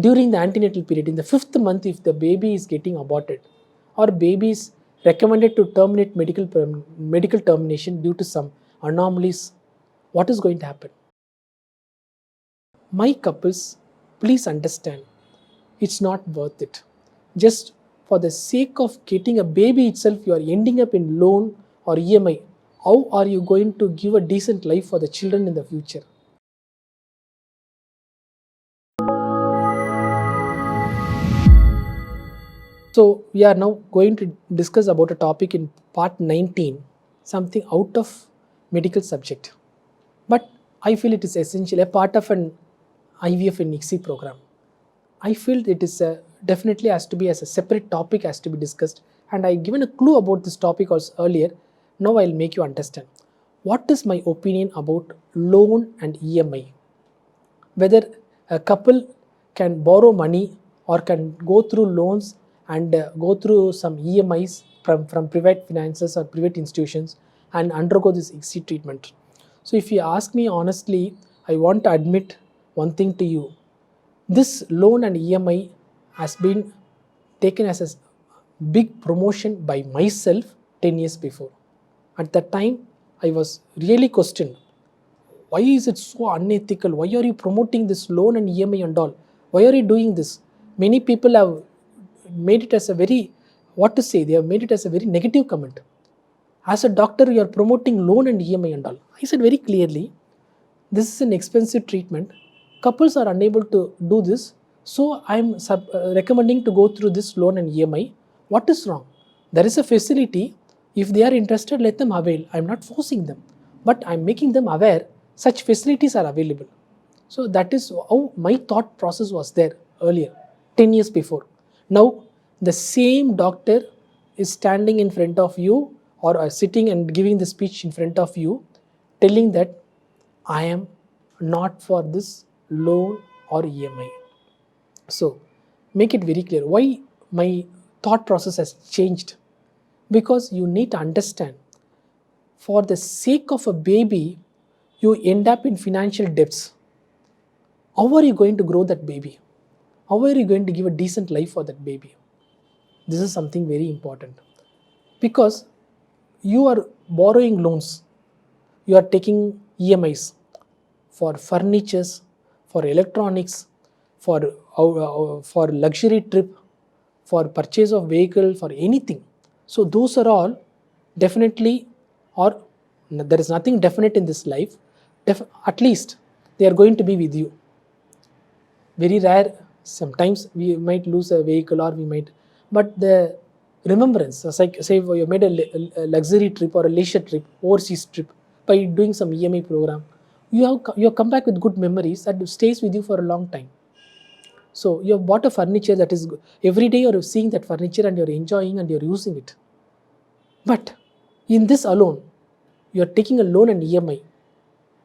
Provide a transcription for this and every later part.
during the antenatal period, in the 5th month, if the baby is getting aborted or baby is recommended to terminate medical termination due to some anomalies, what is going to happen? My couples, please understand, it's not worth it. Just for the sake of getting a baby itself, you are ending up in loan or EMI. How are you going to give a decent life for the children in the future? So we are now going to discuss about a topic in part 19, something out of medical subject. But I feel it is essential, a part of an IVF in ICSI program. I feel it is definitely has to be as a separate topic, has to be discussed, and I given a clue about this topic also earlier. Now I'll make you understand. What is my opinion about loan and EMI? Whether a couple can borrow money or can go through loans and go through some EMIs from private finances or private institutions and undergo this ICSI treatment. So if you ask me honestly, I want to admit one thing to you. This loan and EMI has been taken as a big promotion by myself 10 years before. At that time, I was really questioned. Why is it so unethical? Why are you promoting this loan and EMI and all? Why are you doing this? Many people have made it as a very, they have made it as a very negative comment. As a doctor, you are promoting loan and EMI and all. I said very clearly, this is an expensive treatment. Couples are unable to do this. So I am recommending to go through this loan and EMI. What is wrong? There is a facility. If they are interested, let them avail. I am not forcing them. But I am making them aware such facilities are available. So that is how my thought process was there earlier, 10 years before. Now, the same doctor is standing in front of you or sitting and giving the speech in front of you, telling that I am not for this loan or EMI. So, make it very clear why my thought process has changed. Because you need to understand, for the sake of a baby, you end up in financial debts. How are you going to grow that baby? How are you going to give a decent life for that baby? This is something very important. Because you are borrowing loans, you are taking EMIs for furnitures, for electronics, for luxury trip, for purchase of vehicle, for anything. So those are all definitely, or there is nothing definite in this life, at least they are going to be with you. Very rare, sometimes we might lose a vehicle or we might, but the remembrance, like say you made a luxury trip or a leisure trip, overseas trip, by doing some EMI program, you have come back with good memories that stays with you for a long time. So you have bought a furniture that is, every day you are seeing that furniture and you are enjoying and you are using it. But in this alone, you are taking a loan and EMI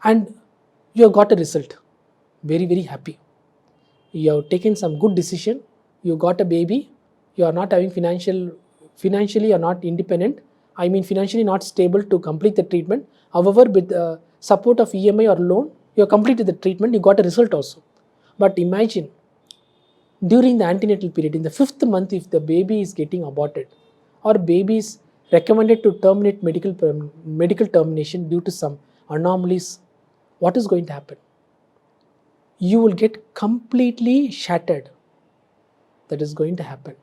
and you have got a result. Very, very happy. You have taken some good decision, you got a baby, you are not having financially you are not independent, I mean financially not stable to complete the treatment. However, with the support of EMI or loan, you have completed the treatment, you got a result also. But imagine, during the antenatal period, in the 5th month, if the baby is getting aborted or baby is recommended to terminate medical termination due to some anomalies, what is going to happen? You will get completely shattered. That is going to happen.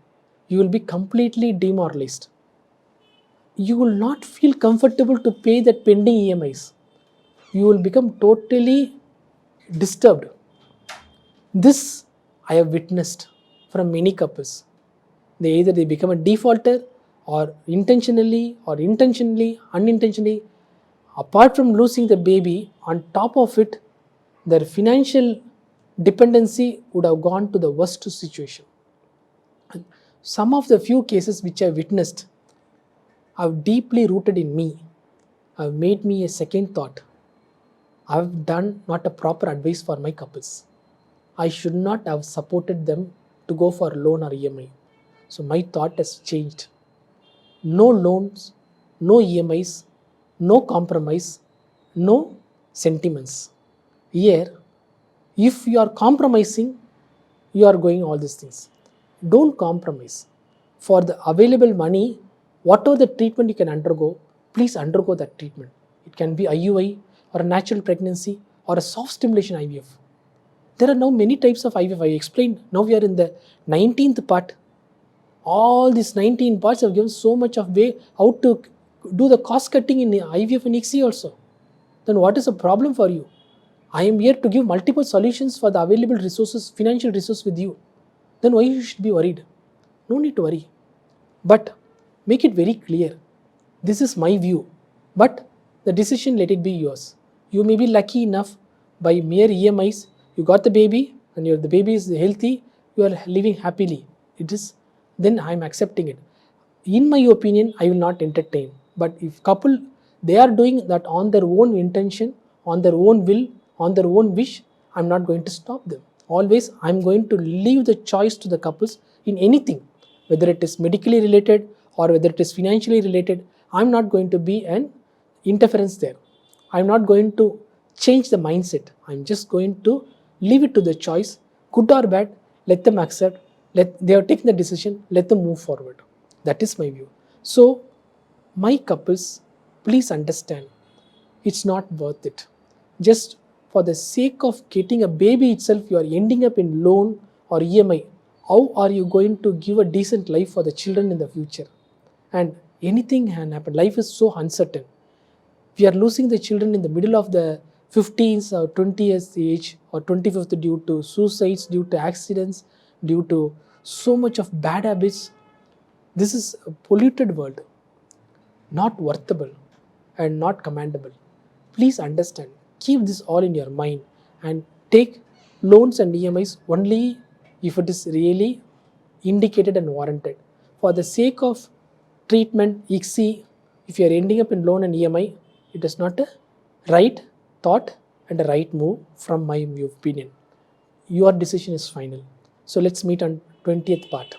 You will be completely demoralized. You will not feel comfortable to pay that pending EMIs. You will become totally disturbed. This I have witnessed from many couples. Either they become a defaulter or unintentionally, apart from losing the baby, on top of it, their financial dependency would have gone to the worst situation. And some of the few cases which I witnessed have deeply rooted in me, have made me a second thought. I have done not a proper advice for my couples. I should not have supported them to go for loan or EMI. So my thought has changed. No loans, no EMIs, no compromise, no sentiments. Here, if you are compromising, you are going all these things. Don't compromise. For the available money, whatever the treatment you can undergo, please undergo that treatment. It can be IUI or a natural pregnancy or a soft stimulation IVF. There are now many types of IVF. I explained. Now we are in the 19th part. All these 19 parts have given so much of way how to do the cost cutting in IVF and ICSI also. Then what is the problem for you? I am here to give multiple solutions for the available resources, financial resources with you. Then why you should be worried? No need to worry. But make it very clear. This is my view. But the decision, let it be yours. You may be lucky enough by mere EMIs, you got the baby and the baby is healthy, you are living happily. It is, then I am accepting it. In my opinion, I will not entertain. But if couple, they are doing that on their own intention, on their own will, on their own wish, I'm not going to stop them. Always I'm going to leave the choice to the couples in anything, whether it is medically related or whether it is financially related. I'm not going to be an interference there. I'm not going to change the mindset. I'm just going to leave it to the choice, good or bad, let them accept, they have taken the decision, let them move forward. That is my view. So my couples, please understand, it's not worth it. Just for the sake of getting a baby itself, you are ending up in loan or EMI. How are you going to give a decent life for the children in the future? And anything can happen. Life is so uncertain. We are losing the children in the middle of the 15th or 20th age or 25th due to suicides, due to accidents, due to so much of bad habits. This is a polluted world, not worthable and not commendable. Please understand, keep this all in your mind and take loans and EMIs only if it is really indicated and warranted. For the sake of treatment, ICSI, if you are ending up in loan and EMI, it is not a right thought and a right move from my opinion. Your decision is final. So let's meet on 20th part.